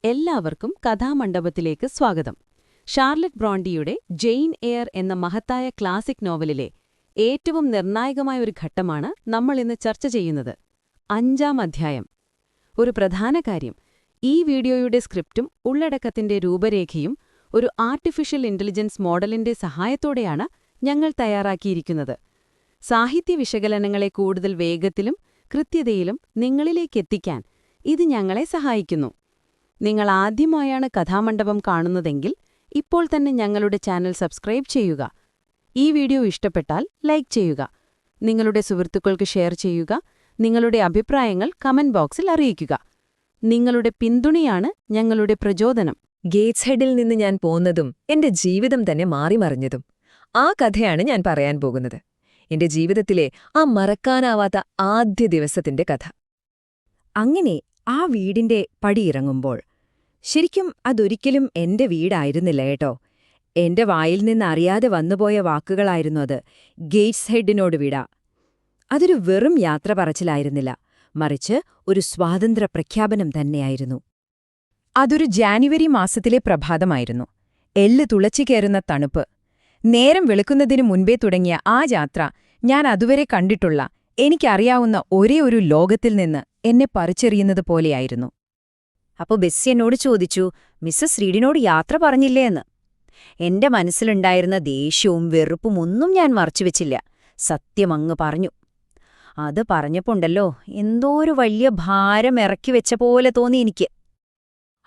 എല്ലാവർക്കും കഥാമണ്ഡപത്തിലേക്ക് സ്വാഗതം. Charlotte ബ്രോണ്ടിയുടെ Jain air എന്ന മഹത്തായ ക്ലാസിക് നോവലിലെ ഏറ്റവും നിർണായകമായ ഒരു ഘട്ടമാണ് നമ്മൾ ഇന്ന് ചർച്ച ചെയ്യുന്നത്. 5-ാം അധ്യായം. ഒരു പ്രധാന കാര്യം, ഈ വീഡിയോയുടെ സ്ക്രിപ്റ്റും ഉള്ളടക്കത്തിന്റെ രൂപരേഖയും ഒരു ആർട്ടിഫിഷ്യൽ ഇന്റലിജൻസ് മോഡലിന്റെ സഹായത്തോടെയാണ് ഞങ്ങൾ തയ്യാറാക്കിയിരിക്കുന്നത്. സാഹിത്യ വിശകലനങ്ങളെ കൂടുതൽ വേഗത്തിലും കൃത്യതയിലും നിങ്ങളിലേക്കെത്തിക്കാൻ ഇത് ഞങ്ങളെ സഹായിക്കുന്നു. നിങ്ങൾ ആദ്യമായാണ് കഥാമണ്ഡപം കാണുന്നതെങ്കിൽ ഇപ്പോൾ തന്നെ ഞങ്ങളുടെ ചാനൽ സബ്സ്ക്രൈബ് ചെയ്യുക. ഈ വീഡിയോ ഇഷ്ടപ്പെട്ടാൽ ലൈക്ക് ചെയ്യുക, നിങ്ങളുടെ സുഹൃത്തുക്കൾക്ക് ഷെയർ ചെയ്യുക, നിങ്ങളുടെ അഭിപ്രായങ്ങൾ കമന്റ് ബോക്സിൽ അറിയിക്കുക. നിങ്ങളുടെ പിന്തുണയാണ് ഞങ്ങളുടെ പ്രചോദനം. ഗേറ്റ്സ് ഹെഡിൽ നിന്ന് ഞാൻ പോന്നതും എന്റെ ജീവിതം തന്നെ മാറിമറിഞ്ഞതും ആ കഥയാണ് ഞാൻ പറയാൻ പോകുന്നത്. എന്റെ ജീവിതത്തിലെ ആ മറക്കാനാവാത്ത ആദ്യ ദിവസത്തിന്റെ കഥ. അങ്ങനെ ആ വീടിന്റെ പടിയിറങ്ങുമ്പോൾ ശരിക്കും അതൊരിക്കലും എന്റെ വീടായിരുന്നില്ല കേട്ടോ. എന്റെ വായിൽ നിന്ന് അറിയാതെ വന്നുപോയ വാക്കുകളായിരുന്നു അത്. ഗേറ്റ്സ് ഹെഡിനോട് വിടാ. അതൊരു വെറും യാത്ര പറച്ചിലായിരുന്നില്ല, മറിച്ച് ഒരു സ്വാതന്ത്ര്യ പ്രഖ്യാപനം തന്നെയായിരുന്നു. അതൊരു ജാനുവരി മാസത്തിലെ പ്രഭാതമായിരുന്നു. എല്ല് തുളച്ചുകയറുന്ന തണുപ്പ്. നേരം വെളുക്കുന്നതിനു മുൻപേ തുടങ്ങിയ ആ യാത്ര ഞാൻ അതുവരെ കണ്ടിട്ടുള്ള, എനിക്കറിയാവുന്ന ഒരേ ഒരു ലോകത്തിൽ നിന്ന് എന്നെ പറിച്ചെറിയുന്നത് പോലെയായിരുന്നു. അപ്പോൾ ബെസ്സി എന്നോട് ചോദിച്ചു, മിസ്സസ് റീഡിനോട് യാത്ര പറഞ്ഞില്ലേ എന്ന്. എന്റെ മനസ്സിലുണ്ടായിരുന്ന ദേഷ്യവും വെറുപ്പും ഒന്നും ഞാൻ മറച്ചുവെച്ചില്ല. സത്യമങ്ങ് പറഞ്ഞു. അത് പറഞ്ഞപ്പോണ്ടല്ലോ എന്തോ ഒരു വലിയ ഭാരം ഇറക്കിവെച്ച പോലെ തോന്നി എനിക്ക്.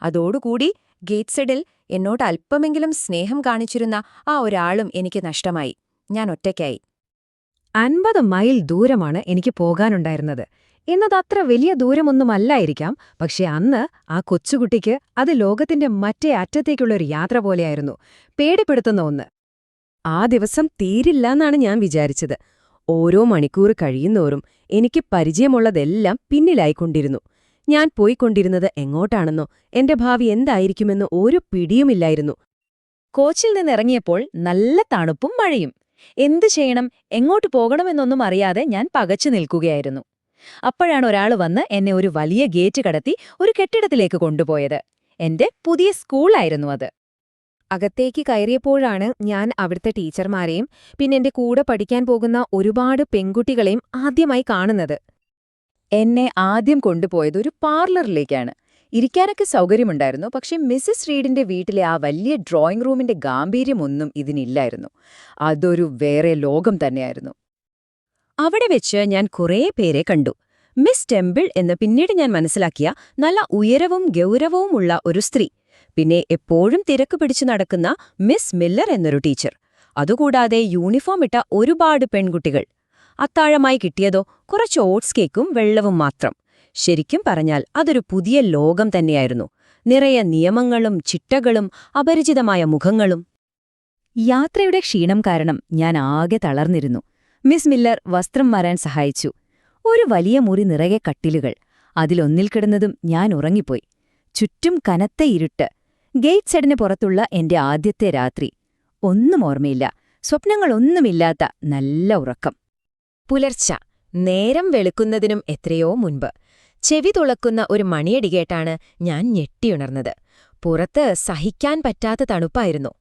അതോടുകൂടി ഗേറ്റ്സെഡിൽ എന്നോട് അല്പമെങ്കിലും സ്നേഹം കാണിച്ചിരുന്ന ആ ഒരാളും എനിക്ക് നഷ്ടമായി. ഞാൻ ഒറ്റയ്ക്കായി. 50 മൈൽ ദൂരമാണ് എനിക്ക് പോകാനുണ്ടായിരുന്നത് എന്നതത്ര വലിയ ദൂരമൊന്നുമല്ലായിരിക്കാം. പക്ഷെ അന്ന് ആ കൊച്ചുകുട്ടിക്ക് അത് ലോകത്തിന്റെ മറ്റേ അറ്റത്തേക്കുള്ളൊരു യാത്ര പോലെയായിരുന്നു. പേടിപ്പെടുത്തുന്ന ഒന്ന്. ആ ദിവസം തീരില്ലെന്നാണ് ഞാൻ വിചാരിച്ചത്. ഓരോ മണിക്കൂർ കഴിയുന്നോറും എനിക്ക് പരിചയമുള്ളതെല്ലാം പിന്നിലായിക്കൊണ്ടിരുന്നു. ഞാൻ പോയിക്കൊണ്ടിരുന്നത് എങ്ങോട്ടാണെന്നോ എന്റെ ഭാവി എന്തായിരിക്കുമെന്നോ ഒരു പിടിയുമില്ലായിരുന്നു. കോച്ചിൽ നിന്നിറങ്ങിയപ്പോൾ നല്ല തണുപ്പും മഴയും. എന്തു ചെയ്യണം, എങ്ങോട്ട് പോകണമെന്നൊന്നും അറിയാതെ ഞാൻ പകച്ചു നിൽക്കുകയായിരുന്നു. അപ്പോഴാണ് ഒരാൾ വന്ന് എന്നെ ഒരു വലിയ ഗേറ്റ് കടത്തി ഒരു കെട്ടിടത്തിലേക്ക് കൊണ്ടുപോയത്. എന്റെ പുതിയ സ്കൂളായിരുന്നു അത്. അകത്തേക്ക് കയറിയപ്പോഴാണ് ഞാൻ അവിടുത്തെ ടീച്ചർമാരെയും പിന്നെ എന്റെ കൂടെ പഠിക്കാൻ പോകുന്ന ഒരുപാട് പെൺകുട്ടികളെയും ആദ്യമായി കാണുന്നത്. എന്നെ ആദ്യം കൊണ്ടുപോയത് ഒരു പാർലറിലേക്കാണ്. ഇരിക്കാനൊക്കെ സൗകര്യമുണ്ടായിരുന്നു, പക്ഷെ മിസ്സസ് റീഡിന്റെ വീട്ടിലെ ആ വലിയ ഡ്രോയിങ് റൂമിന്റെ ഗാംഭീര്യമൊന്നും ഇതിനില്ലായിരുന്നു. അതൊരു വേറെ ലോകം തന്നെയായിരുന്നു. അവിടെ വെച്ച് ഞാൻ കുറേ പേരെ കണ്ടു. മിസ് ടെമ്പിൾ എന്ന് പിന്നീട് ഞാൻ മനസ്സിലാക്കിയ നല്ല ഉയരവും ഗൗരവവുമുള്ള ഒരു സ്ത്രീ. പിന്നെ എപ്പോഴും തിരക്ക് പിടിച്ചു നടക്കുന്ന മിസ് മില്ലർ എന്നൊരു ടീച്ചർ. അതുകൂടാതെ യൂണിഫോം ഇട്ട ഒരുപാട് പെൺകുട്ടികൾ. അത്താഴമായി കിട്ടിയതോ കുറച്ച് ഓട്സ് കേക്കും വെള്ളവും മാത്രം. ശരിക്കും പറഞ്ഞാൽ അതൊരു പുതിയ ലോകം തന്നെയായിരുന്നു. നിറയെ നിയമങ്ങളും ചിട്ടകളും അപരിചിതമായ മുഖങ്ങളും. യാത്രയുടെ ക്ഷീണം കാരണം ഞാൻ ആകെ തളർന്നിരുന്നു. മിസ് മില്ലർ വസ്ത്രം മാറാൻ സഹായിച്ചു. ഒരു വലിയ മുറി നിറയെ കട്ടിലുകൾ. അതിലൊന്നിൽ കിടന്നതും ഞാൻ ഉറങ്ങിപ്പോയി. ചുറ്റും കനത്ത ഇരുട്ട്. ഗേറ്റ്സെഡിന് പുറത്തുള്ള എന്റെ ആദ്യത്തെ രാത്രി. ഒന്നും ഓർമ്മയില്ല. സ്വപ്നങ്ങളൊന്നുമില്ലാത്ത നല്ല ഉറക്കം. പുലർച്ച. നേരം വെളുക്കുന്നതിനും എത്രയോ മുൻപ്. ചെവി തുളക്കുന്ന ഒരു മണിയടി കേട്ടാണ് ഞാൻ ഞെട്ടിയുണർന്നത്. പുറത്ത് സഹിക്കാൻ പറ്റാത്ത തണുപ്പായിരുന്നു.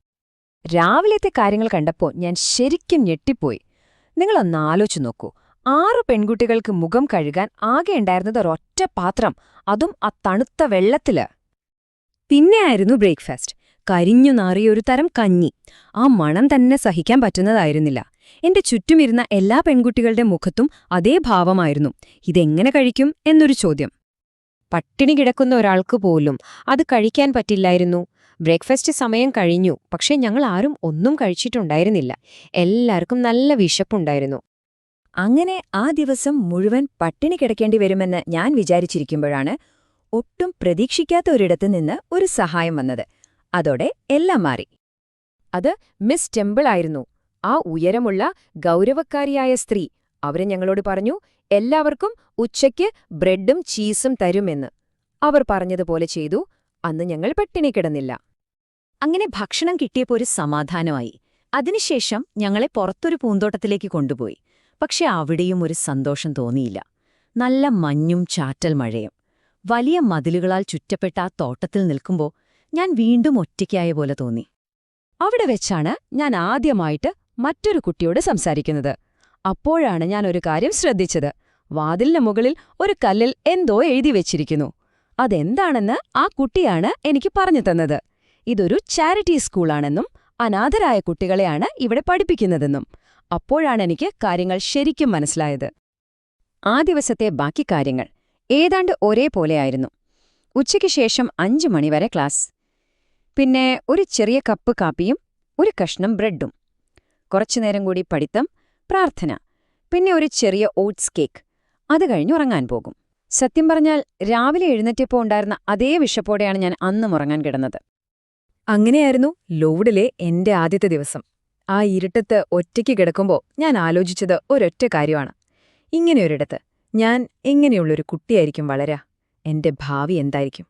രാവിലത്തെ കാര്യങ്ങൾ കണ്ടപ്പോൾ ഞാൻ ശരിക്കും ഞെട്ടിപ്പോയി. നിങ്ങളൊന്നാലോചിച്ചു നോക്കൂ. 6 പെൺകുട്ടികൾക്ക് മുഖം കഴുകാൻ ആകെ ഉണ്ടായിരുന്നത് ഒരൊറ്റ പാത്രം, അതും ആ തണുത്ത വെള്ളത്തില്. പിന്നെയായിരുന്നു ബ്രേക്ക്ഫാസ്റ്റ്. കരിഞ്ഞു നാറിയൊരു തരം കഞ്ഞി. ആ മണം തന്നെ സഹിക്കാൻ പറ്റുന്നതായിരുന്നില്ല. എന്റെ ചുറ്റുമിരുന്ന എല്ലാ പെൺകുട്ടികളുടെ മുഖത്തും അതേ ഭാവമായിരുന്നു. ഇതെങ്ങനെ കഴിക്കും എന്നൊരു ചോദ്യം. പട്ടിണി കിടക്കുന്ന ഒരാൾക്ക് പോലും അത് കഴിക്കാൻ പറ്റില്ലായിരുന്നു. ബ്രേക്ക്ഫാസ്റ്റ് സമയം കഴിഞ്ഞു, പക്ഷേ ഞങ്ങൾ ആരും ഒന്നും കഴിച്ചിട്ടുണ്ടായിരുന്നില്ല. എല്ലാവർക്കും നല്ല വിശപ്പുണ്ടായിരുന്നു. അങ്ങനെ ആ ദിവസം മുഴുവൻ പട്ടിണി കിടക്കേണ്ടി വരുമെന്ന് ഞാൻ വിചാരിച്ചിരിക്കുമ്പോഴാണ് ഒട്ടും പ്രതീക്ഷിക്കാത്ത ഒരിടത്തു നിന്ന് ഒരു സഹായം വന്നത്. അതോടെ എല്ലാം മാറി. അത് മിസ് ടെമ്പിൾ ആയിരുന്നു. ആ ഉയരമുള്ള ഗൗരവക്കാരിയായ സ്ത്രീ. അവര് ഞങ്ങളോട് പറഞ്ഞു, എല്ലാവർക്കും ഉച്ചയ്ക്ക് ബ്രെഡും ചീസും തരുമെന്ന്. അവർ പറഞ്ഞതുപോലെ ചെയ്തു. അന്ന് ഞങ്ങൾ പട്ടിണി കിടന്നില്ല. അങ്ങനെ ഭക്ഷണം കിട്ടിയപ്പോൾ ഒരു സമാധാനമായി. അതിനുശേഷം ഞങ്ങളെ പുറത്തൊരു പൂന്തോട്ടത്തിലേക്ക് കൊണ്ടുപോയി. പക്ഷെ അവിടെയും ഒരു സന്തോഷം തോന്നിയില്ല. നല്ല മഞ്ഞും ചാറ്റൽ മഴയും. വലിയ മതിലുകളാൽ ചുറ്റപ്പെട്ട ആ തോട്ടത്തിൽ നിൽക്കുമ്പോൾ ഞാൻ വീണ്ടും ഒറ്റയ്ക്കായ പോലെ തോന്നി. അവിടെ വെച്ചാണ് ഞാൻ ആദ്യമായിട്ട് മറ്റൊരു കുട്ടിയോട് സംസാരിക്കുന്നത്. അപ്പോഴാണ് ഞാൻ ഒരു കാര്യം ശ്രദ്ധിച്ചത്. വാതിലിന് മുകളിൽ ഒരു കല്ലിൽ എന്തോ എഴുതി വെച്ചിരിക്കുന്നു. അതെന്താണെന്ന് ആ കുട്ടിയാണ് എനിക്ക് പറഞ്ഞു തന്നത്. ഇതൊരു ചാരിറ്റി സ്കൂളാണെന്നും അനാഥരായ കുട്ടികളെയാണ് ഇവിടെ പഠിപ്പിക്കുന്നതെന്നും. അപ്പോഴാണെനിക്ക് കാര്യങ്ങൾ ശരിക്കും മനസ്സിലായത്. ആ ദിവസത്തെ ബാക്കി കാര്യങ്ങൾ ഏതാണ്ട് ഒരേപോലെയായിരുന്നു. ഉച്ചയ്ക്ക് ശേഷം 5 മണിവരെ ക്ലാസ്. പിന്നെ ഒരു ചെറിയ കപ്പ് കാപ്പിയും ഒരു കഷ്ണം ബ്രെഡും. കുറച്ചുനേരം കൂടി പഠിത്തം, പ്രാർത്ഥന, പിന്നെ ഒരു ചെറിയ ഓട്സ് കേക്ക്. അത് കഴിഞ്ഞുറങ്ങാൻ പോകും. സത്യം പറഞ്ഞാൽ രാവിലെ എഴുന്നേറ്റപ്പോൾ ഉണ്ടായിരുന്ന അതേ വിശപ്പോടെയാണ് ഞാൻ അന്നും ഉറങ്ങാൻ കിടന്നത്. അങ്ങനെയായിരുന്നു ലോവ്ഡിലെ എന്റെ ആദ്യത്തെ ദിവസം. ആ ഇരുട്ടത്ത് ഒറ്റയ്ക്ക് കിടക്കുമ്പോൾ ഞാൻ ആലോചിച്ചത് ഒരൊറ്റ കാര്യമാണ്. ഇങ്ങനെയൊരിടത്ത് ഞാൻ എങ്ങനെയുള്ളൊരു കുട്ടിയായിരിക്കും വളരാ? എന്റെ ഭാവി എന്തായിരിക്കും?